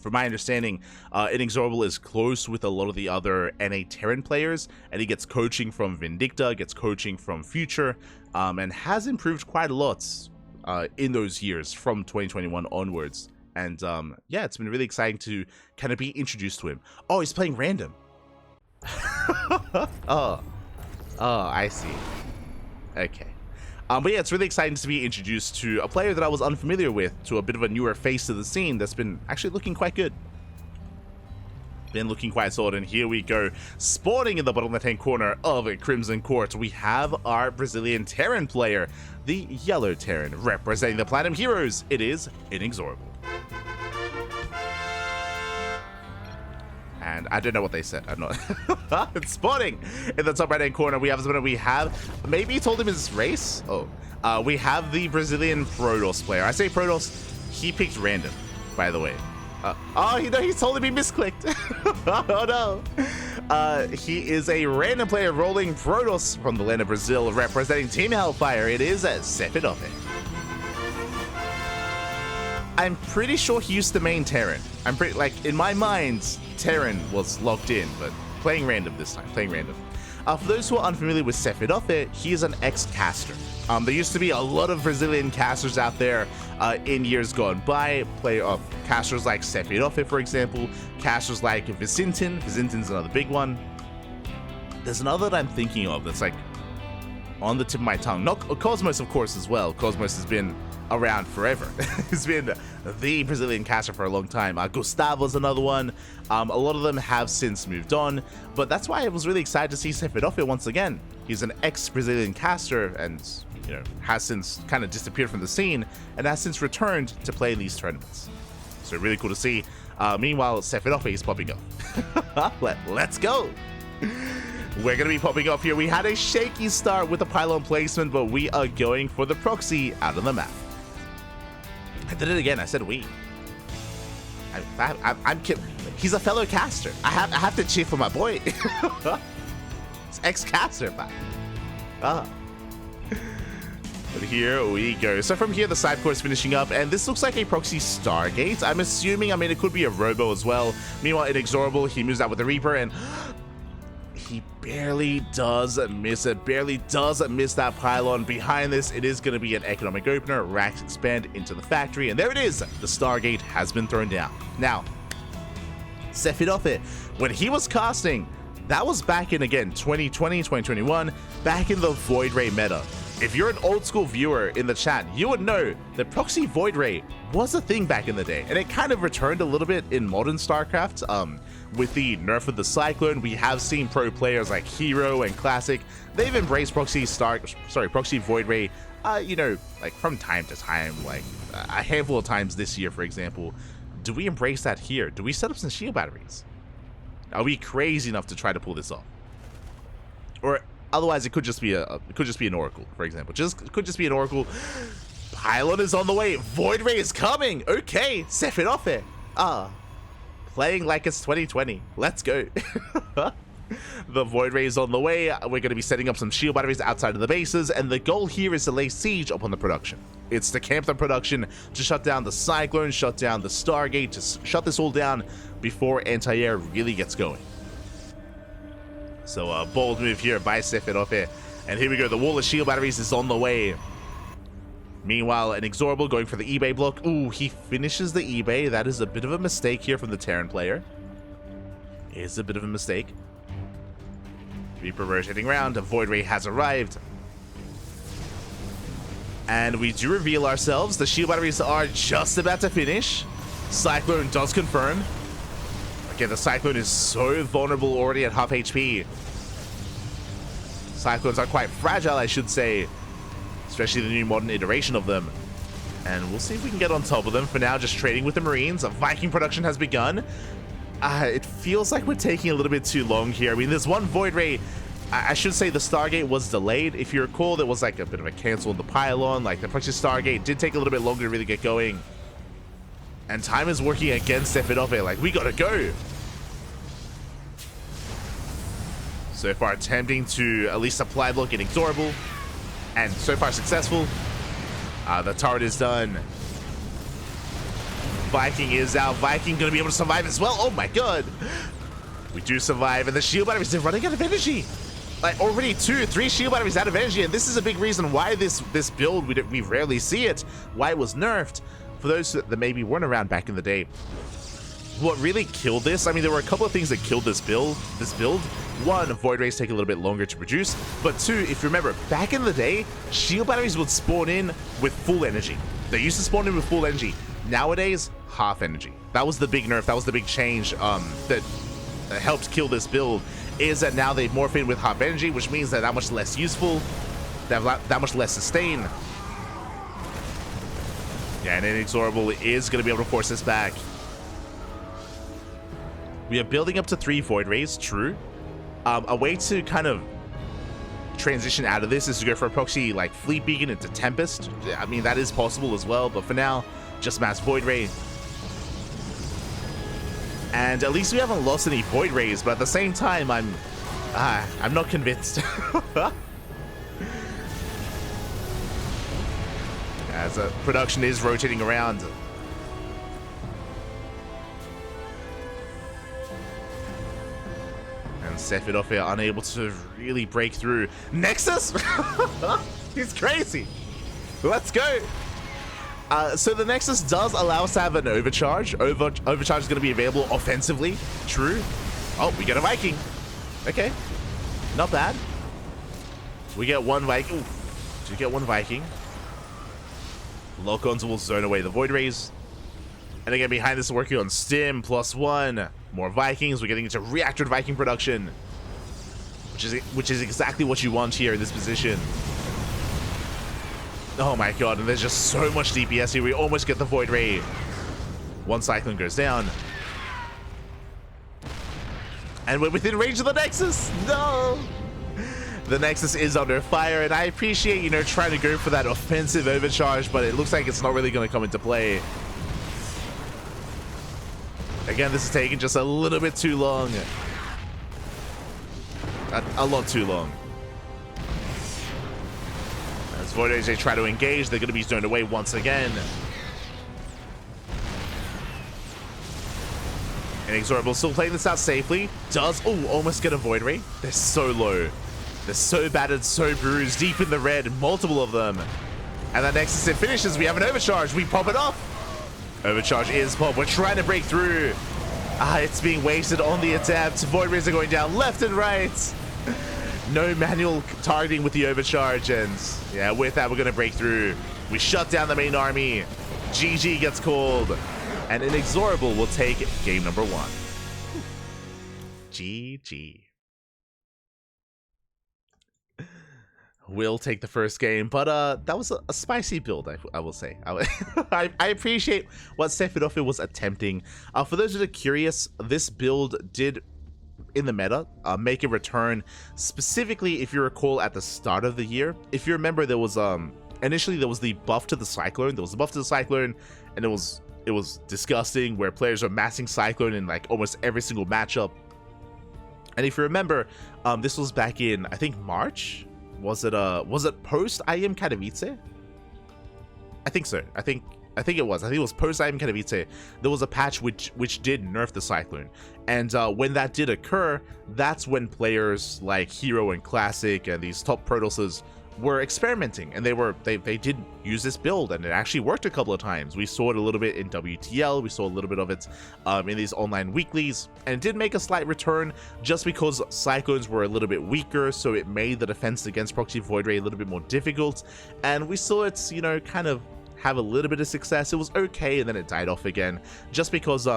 from my understanding, INexorable is close with a lot of the other NA Terran players, and he gets coaching from Vindicta, gets coaching from Future, and has improved quite a lot in those years from 2021 onwards. And yeah, it's been really exciting to kind of be introduced to him. Oh, he's playing random. Oh, I see. Okay. But yeah, it's really exciting to be introduced to a player that I was unfamiliar with, to a bit of a newer face to the scene that's been actually looking quite good. Been looking quite solid, and here we go. Spawning in the bottom left-hand corner of Crimson Court, we have our Brazilian Terran player, the Yellow Terran, representing the Platinum Heroes. It is INexorable. And I don't know what they said. I'm not. It's spawning in the top right-hand corner. We have maybe he told him his race. Oh, we have the Brazilian Protoss player. I say Protoss. He picked random, by the way. Oh, he told him he misclicked. Oh no. He is a random player rolling Protoss from the land of Brazil, representing Team Hellfire. It is Sefirofe. I'm pretty sure he used to main Terran. I'm pretty, like, in my mind, Terran was locked in, but playing random this time, playing random. For those who are unfamiliar with Sefirofe, he is an ex-caster. There used to be a lot of Brazilian casters out there in years gone by. Casters like Sefirofe, for example, casters like Vizintin. Vizintin's another big one. There's another that I'm thinking of that's like on the tip of my tongue. Not Cosmos, of course, as well. Cosmos has been around forever. He's been the Brazilian caster for a long time. Gustavo's another one. A lot of them have since moved on, but that's why I was really excited to see Sefirofe once again. He's an ex-Brazilian caster and, you know, has since kind of disappeared from the scene and has since returned to play in these tournaments. So really cool to see. Meanwhile, Sefirofe is popping up. Let's go. We're going to be popping off here. We had a shaky start with the pylon placement, but we are going for the proxy out of the map. I did it again. I said we. I'm kidding. He's a fellow caster. I have to cheer for my boy. It's ex-caster, man. But here we go. So from here, the side core is finishing up, and this looks like a proxy Stargate. I'm assuming, I mean, it could be a Robo as well. Meanwhile, INexorable, he moves out with the Reaper, and he barely does miss it. Barely does miss that pylon. Behind this, it is going to be an economic opener. Racks expand into the factory, and there it is. The Stargate has been thrown down. Now, Sefirofe, when he was casting, that was back in, again, 2020, 2021, back in the Void Ray meta. If you're an old school viewer in the chat, you would know that proxy Void Ray was a thing back in the day, and it kind of returned a little bit in modern StarCraft. With the nerf of the Cyclone, we have seen pro players like Hero and Classic. They've embraced proxy Void Ray, you know, like from time to time, like a handful of times this year, for example. Do we embrace that here? Do we set up some shield batteries? Are we crazy enough to try to pull this off? Or otherwise, it could just be an Oracle, for example. It could just be an Oracle. Pylon is on the way. Void Ray is coming. Okay, Sefirofe. Playing like it's 2020. Let's go. The Void Ray is on the way. We're going to be setting up some shield batteries outside of the bases, and the goal here is to lay siege upon the production. It's to camp the production, to shut down the Cyclone, shut down the Stargate, to shut this all down before anti-air really gets going. So a bold move here by Sefirofe. And here we go. The wall of shield batteries is on the way. Meanwhile, INexorable going for the eBay block. Ooh, he finishes the eBay. That is a bit of a mistake here from the Terran player. It is a bit of a mistake. Reaper rotating around. A Void Ray has arrived. And we do reveal ourselves. The shield batteries are just about to finish. Cyclone does confirm. Again, the Cyclone is so vulnerable already at half HP. Cyclones are quite fragile, I should say. Especially the new modern iteration of them. And we'll see if we can get on top of them. For now, just trading with the Marines. A Viking production has begun. It feels like we're taking a little bit too long here. I mean, there's one Void Ray. I should say the Stargate was delayed. If you recall, there was like a bit of a cancel on the pylon. Like the Proxy Stargate did take a little bit longer to really get going. And time is working against Sefirofe. Like, we gotta go. So far attempting to at least supply block INexorable. And so far successful. The turret is done. Viking is out. Viking gonna be able to survive as well. Oh my god. We do survive, and the shield batteries are running out of energy. Like already 2-3 shield batteries out of energy, and this is a big reason why this build, we rarely see it, why it was nerfed. For those that maybe weren't around back in the day, what really killed this, I mean, there were a couple of things that killed this build. One, Void Rays take a little bit longer to produce, but two, if you remember, back in the day, shield batteries would spawn in with full energy. They used to spawn in with full energy. Nowadays, half energy. That was the big nerf, that was the big change that helped kill this build, is that now they morph in with half energy, which means they're that much less useful, they have that much less sustain. Yeah, and INexorable is going to be able to force this back. We are building up to 3 Void Rays, true. A way to kind of transition out of this is to go for a proxy like Fleet Beacon into Tempest. I mean, that is possible as well, but for now, just mass Void Ray. And at least we haven't lost any Void Rays, but at the same time, I'm not convinced. As production is rotating around. And Sefirofe are unable to really break through. Nexus? He's crazy. Let's go. So the Nexus does allow us to have an overcharge. Overcharge is going to be available offensively. True. Oh, we get a Viking. Okay. Not bad. We get one Viking. Ooh. Do get one Viking. Lock-ons will zone away the Void Rays. And again, behind this, working on Stim, +1. More Vikings. We're getting into reactor Viking production. Which is exactly what you want here in this position. Oh my god, and there's just so much DPS here. We almost get the Void Ray. One Cyclone goes down. And we're within range of the Nexus. No! The Nexus is under fire, and I appreciate, you know, trying to go for that offensive overcharge, but it looks like it's not really going to come into play. Again, this is taking just a little bit too long. A lot too long. As Void Rays, they try to engage, they're going to be zoned away once again. INexorable still playing this out safely. Does, oh, almost get a Void Ray. They're so low. They're so battered, so bruised, deep in the red, multiple of them. And that Nexus, it finishes. We have an overcharge. We pop it off. Overcharge is pop. We're trying to break through. It's being wasted on the attempt. Void Rays are going down left and right. No manual targeting with the overcharge, and yeah, with that, we're going to break through. We shut down the main army. GG gets called, and INexorable will take game number 1. GG. Will take the first game, but that was a spicy build, I will say. I appreciate what Sefirofe was attempting. For those that are curious, this build did, in the meta, make a return, specifically if you recall at the start of the year. If you remember, there was initially there was the buff to the Cyclone. There was a buff to the Cyclone, and it was disgusting, where players are massing Cyclone in like almost every single matchup. And if you remember, this was back in, I think, March. Was it post IM Katowice? I think so. I think it was. I think it was post IM Katowice. There was a patch which did nerf the Cyclone, and when that did occur, that's when players like Hero and Classic and these top Protosses were experimenting, and they did use this build, and it actually worked a couple of times. We saw it a little bit in WTL, we saw a little bit of it in these online weeklies, and it did make a slight return just because Cyclones were a little bit weaker, so it made the defense against Proxy Void Ray a little bit more difficult, and we saw it, you know, kind of have a little bit of success. It was okay, and then it died off again, just because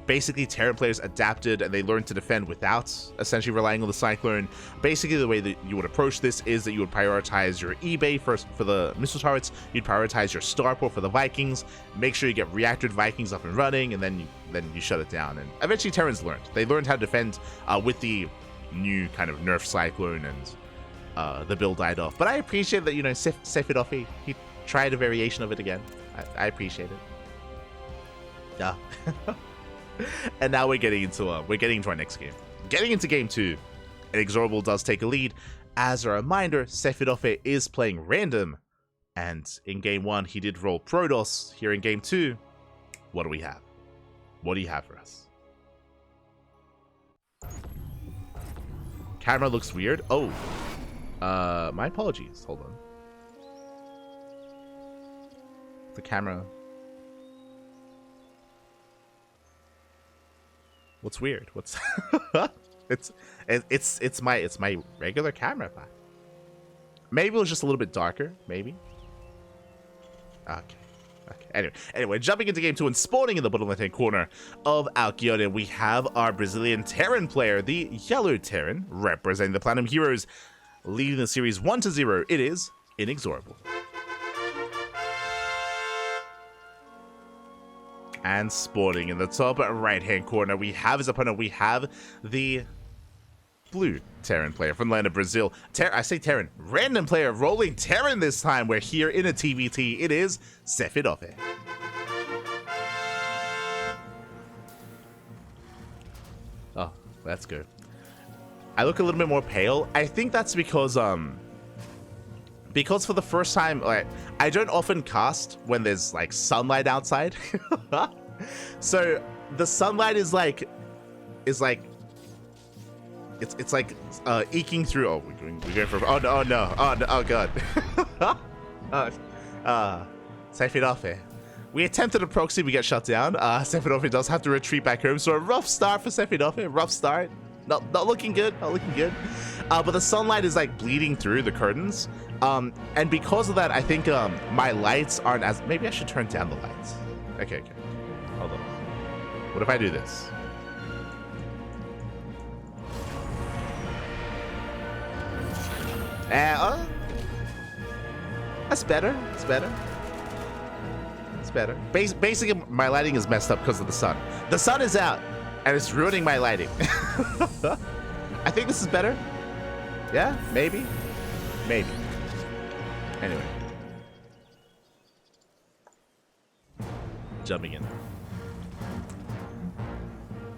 basically Terran players adapted and they learned to defend without essentially relying on the Cyclone. Basically, the way that you would approach this is that you would prioritize your eBay first for the missile turrets, you'd prioritize your starport for the Vikings, make sure you get reactored Vikings up and running, and then you shut it down. And eventually Terrans learned. They learned how to defend with the new kind of nerf Cyclone, and the build died off. But I appreciate that, you know, Sefirofe, he tried a variation of it again. I appreciate it. Yeah. And now we're getting into our next game. Getting into game 2, INexorable does take a lead. As a reminder, Sefirofe is playing random, and in game 1 he did roll Protoss. Here in game 2, What do we have? What do you have for us? Camera looks weird. Oh. My apologies. Hold on. The camera. What's weird? What's it's my regular camera. Maybe it was just a little bit darker, maybe. Okay. Anyway, jumping into game 2 and spawning in the bottom left-hand corner of Alkion, we have our Brazilian Terran player, the Yellow Terran, representing the Platinum Heroes, leading the series 1-0. It is INexorable. And spawning in the top right-hand corner, we have his opponent. We have the blue Terran player from the land of Brazil. I say Terran. Random player rolling Terran this time. We're here in a TVT. It is Sefirofe. Oh, that's good. I look a little bit more pale. I think that's because for the first time, like, I don't often cast when there's like sunlight outside. So the sunlight is like it's like eking through. Oh, we're going for. Oh no! Oh god! Sefirofe. We attempted a proxy, we get shut down. Sefirofe does have to retreat back home, so a rough start for Sefirofe. Rough start. Not looking good. Not looking good. But the sunlight is like bleeding through the curtains. And because of that, I think my lights aren't as. Maybe I should turn down the lights. Okay. Hold on. What if I do this? That's better. It's better. It's better. Basically, my lighting is messed up because of the sun. The sun is out, and it's ruining my lighting. I think this is better. Yeah, maybe. Anyway. Jumping in.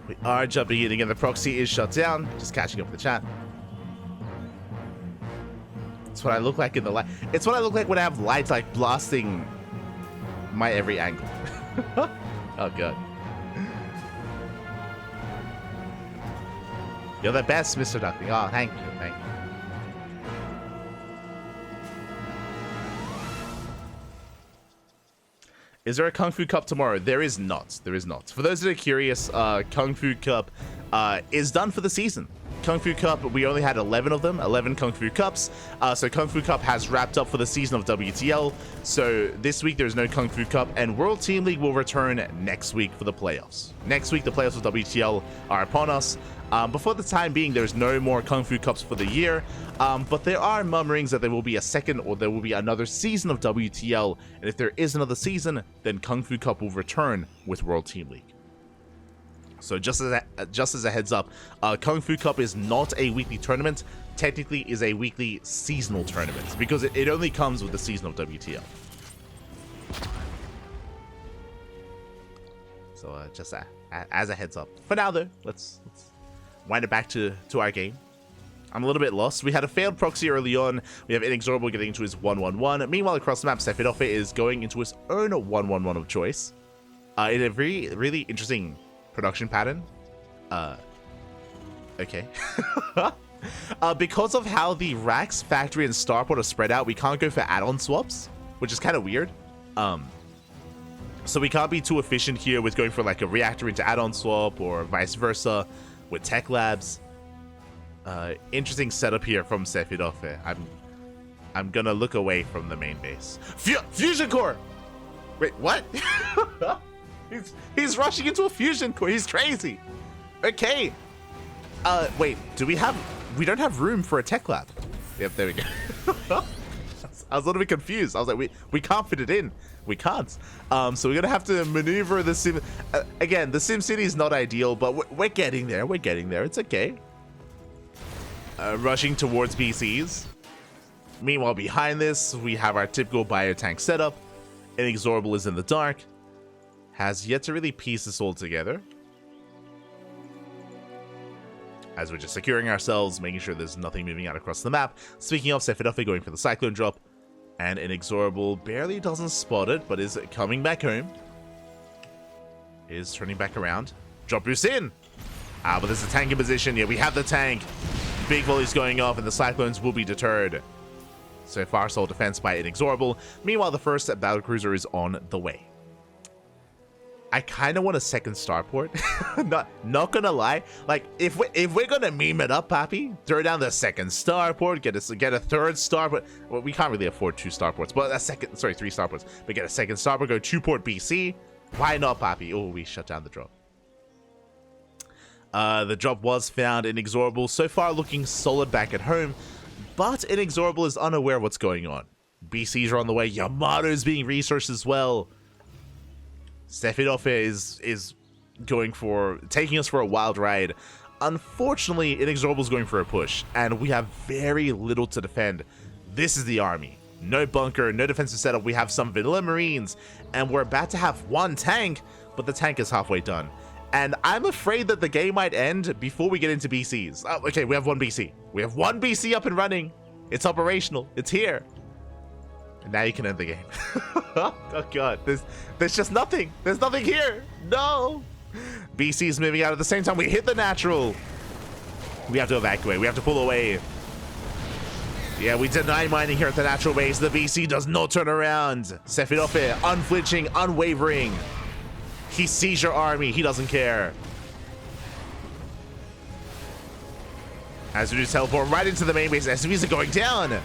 We are jumping in again. The proxy is shut down. Just catching up with the chat. It's what I look like in the light. It's what I look like when I have lights like blasting my every angle. Oh god. You're the best, Mr. Duckling. Oh, thank you. Is there a Kung Fu Cup tomorrow? There is not. For those that are curious, Kung Fu Cup is done for the season. Kung Fu Cup, we only had 11 of them, 11 Kung Fu Cups. So Kung Fu Cup has wrapped up for the season of WTL. So this week there's no Kung Fu Cup, and World Team League will return next week for the playoffs. Next week the playoffs of WTL are upon us. But for the time being, there's no more Kung Fu Cups for the year. But there are murmurings that there will be a second or there will be another season of WTL. And if there is another season, then Kung Fu Cup will return with World Team League. So just as a heads up, Kung Fu Cup is not a weekly tournament. Technically is a weekly seasonal tournament because it only comes with the season of WTL. So just as a heads up. For now though, let's wind it back to our game. I'm a little bit lost. We had a failed proxy early on. We have INexorable getting into his 1-1-1. Meanwhile, across the map, Sefirofe is going into his own 1-1-1 of choice. In a really interesting production pattern. Okay. Because of how the Rax, Factory, and Starport are spread out, we can't go for add-on swaps, which is kind of weird. So we can't be too efficient here with going for like a reactor into add-on swap or vice versa with Tech Labs. Interesting setup here from Sefirofe. I'm gonna look away from the main base. Fusion core. Wait, what? he's rushing into a fusion core. He's crazy. Okay. Wait. We don't have room for a Tech Lab. Yep, there we go. I was a little bit confused. I was like, we can't fit it in. We can't. So we're gonna have to maneuver the sim. Again, the Sim City is not ideal, but we're getting there. We're getting there. It's okay. Rushing towards BCs. Meanwhile, behind this, we have our typical biotank setup. INexorable is in the dark. Has yet to really piece this all together. As we're just securing ourselves, making sure there's nothing moving out across the map. Speaking of, Sefirofe going for the Cyclone drop. And INexorable barely doesn't spot it, but is coming back home. is turning back around. Drop boost in. But there's a tank in position. Yeah, we have the tank. Big volleys going off, and the Cyclones will be deterred. So far, sole defense by INexorable. Meanwhile, the first battlecruiser is on the way. I kind of want a second starport. not gonna lie. Like, if we're gonna meme it up, Pappy, throw down the second starport, get a third starport. Well, we can't really afford 2 starports, but a 3 starports. But get a second starport, go 2-port BC. Why not, Pappy? Oh, we shut down the drop. The drop was found. INexorable so far looking solid back at home, but INexorable is unaware of what's going on. BCs are on the way. Yamato's being researched as well. Sefirofe is taking us for a wild ride. Unfortunately, INexorable is going for a push, and we have very little to defend. This is the army. No bunker, no defensive setup. We have some vanilla Marines, and we're about to have 1 tank, but the tank is halfway done. And I'm afraid that the game might end before we get into BCs. Oh, okay, we have 1 BC. We have 1 BC up and running. It's operational. It's here. And now you can end the game. Oh god, there's just nothing. There's nothing here. No. BC's moving out at the same time. We hit the natural. We have to evacuate. We have to pull away. Yeah, we deny mining here at the natural base. The BC does not turn around. Sefirofe, unflinching, unwavering. He sees your army. He doesn't care. As we do teleport right into the main base, SCVs are going down.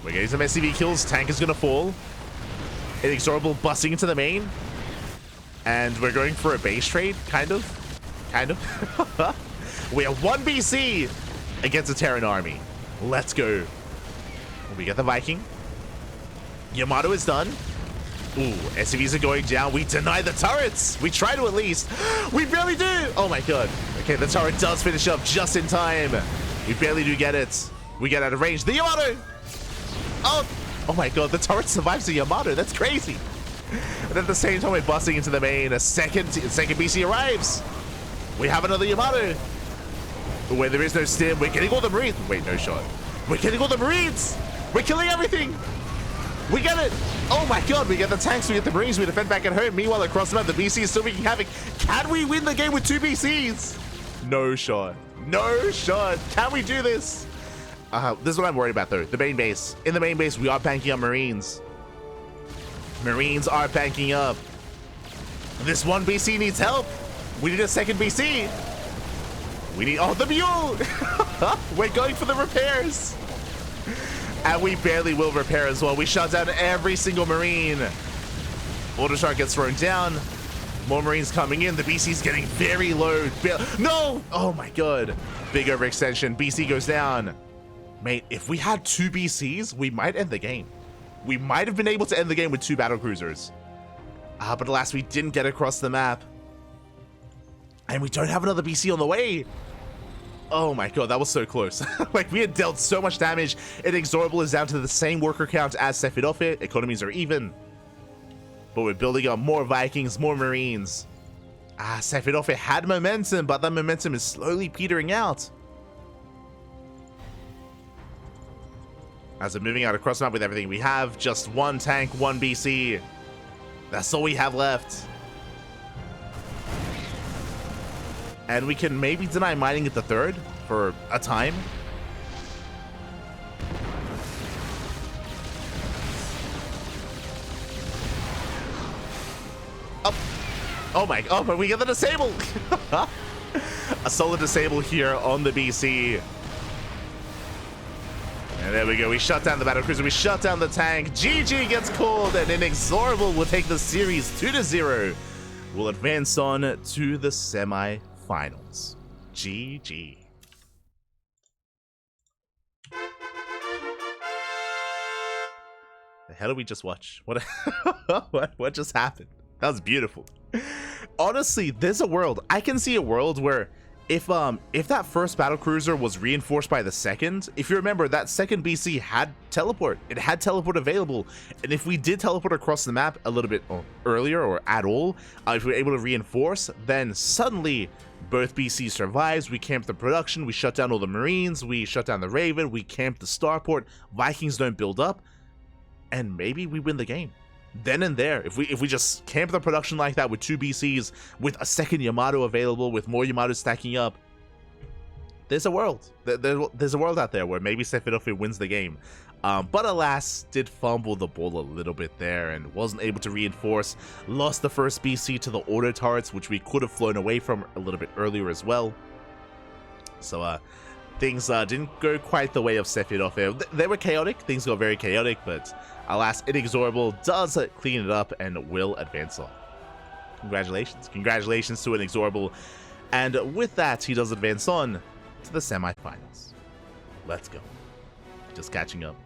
We're getting some SCV kills. Tank is going to fall. INexorable busting into the main. And we're going for a base trade, kind of. We have 1 BC against a Terran army. Let's go. We get the Viking. Yamato is done. Ooh, SCVs are going down. We deny the turrets. We try to at least. We barely do. Oh my god. Okay, the turret does finish up just in time. We barely do get it. We get out of range. The Yamato. Oh my god, the turret survives the Yamato. That's crazy. And at the same time, we're busting into the main. A second BC arrives. We have another Yamato. Where there is no stim, we're getting all the Marines. Wait, no shot. We're getting all the Marines. We're killing everything. We get it. Oh my god, we get the tanks, we get the Marines, we defend back at home. Meanwhile, across the map, the BC is still wreaking havoc. Can we win the game with 2 BCs? No shot. No shot. Can we do this? This is what I'm worried about, though. The main base. In the main base, we are banking on Marines. Marines are banking up. This 1 BC needs help. We need a second BC. We need... Oh, the mule! We're going for the repairs. And we barely will repair as well. We shut down every single Marine. Auto Shark gets thrown down. More Marines coming in. The BC's getting very low. No! Oh my god. Big overextension. BC goes down. Mate, if we had 2 BCs, we might end the game. We might have been able to end the game with 2 battlecruisers. But alas, we didn't get across the map. And we don't have another BC on the way. Oh my god, that was so close. Like, we had dealt so much damage. INexorable is down to the same worker count as Sefirofe. Economies are even. But we're building up more Vikings, more Marines. Sefirofe had momentum, but that momentum is slowly petering out. As we're moving out across the map with everything we have, just 1 tank, 1 BC. That's all we have left. And we can maybe deny mining at the 3rd for a time. Oh my, oh, but we get the disable. A solid disable here on the BC. And there we go. We shut down the battlecruiser. We shut down the tank. GG gets called, and INexorable will take the series 2-0. We'll advance on to the semi-finals. GG. The hell did we just watch? What? What just happened? That was beautiful. Honestly, there's a world. I can see a world where if that first battlecruiser was reinforced by the second, if you remember, that second BC had teleport. It had teleport available. And if we did teleport across the map a little bit earlier or at all, if we were able to reinforce, then suddenly both BCs survives. We camp the production. We shut down all the Marines. We shut down the Raven. We camp the starport. Vikings don't build up. And maybe we win the game. then and there, if we just camp the production like that with 2 BCs, with a second Yamato available, with more Yamato stacking up, there's a world. There's a world out there where maybe Sefirofe wins the game. But alas, did fumble the ball a little bit there and wasn't able to reinforce. Lost the first BC to the auto turrets, which we could have flown away from a little bit earlier as well. So things didn't go quite the way of Sefirofe. They were chaotic. Things got very chaotic, but alas, INexorable does clean it up and will advance on. Congratulations. Congratulations to INexorable. And with that, he does advance on to the semifinals. Let's go. Just catching up.